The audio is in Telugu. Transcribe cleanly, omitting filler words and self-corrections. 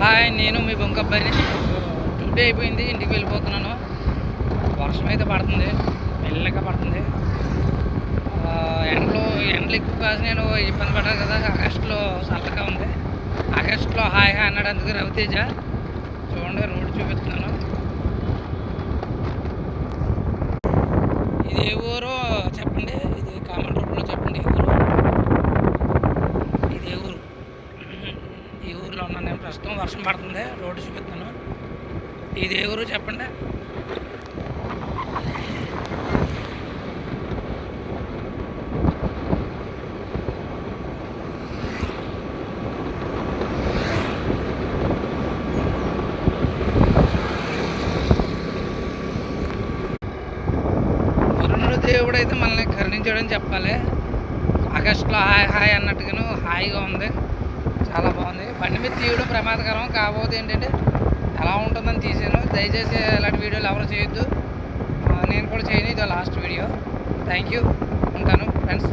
హాయ్, నేను మీ బొంకబ్బాయిని. డ్యూటీ అయిపోయింది, ఇంటికి వెళ్ళిపోతున్నాను. వర్షం అయితే పడుతుంది, మెల్లగా పడుతుంది. ఎండలు ఎక్కువ కాదు, నేను ఇబ్బంది పడ్డాను కదా. ఆగస్టులో చల్లగా ఉంది. ఆగస్టులో హాయ్ హాయ్ అన్నాడు, అందుకు రవితేజ. చూడండి, రోడ్డు చూపిస్తున్నాను. ఇది ఏ ఊరో చెప్పండి, ఇది కామెంట్ రూపంలో చెప్పండి. ఇది ఏ ఊరు? ఈ ఊరిలో ఉన్నాను నేను ప్రస్తుతం. వర్షం పడుతుంది, రోడ్డు చూపిస్తున్నాను. ఇది ఏ ఊరు చెప్పండి. వరుణుడు దేవుడు అయితే మనల్ని కరుణించాడని చెప్పాలి. ఆగస్టులో హాయ్ హాయ్ అన్నట్టుగాను హాయిగా ఉంది, చాలా బాగుంది. బండి మీద తీయడం ప్రమాదకరం, కాకపోతే ఏంటంటే ఎలా ఉంటుందని తీసాను. దయచేసి ఇలాంటి వీడియోలు ఎవరు చేయొద్దు, నేను కూడా చేయను. ఇది లాస్ట్ వీడియో. థ్యాంక్ యూ, ఉంటాను ఫ్రెండ్స్.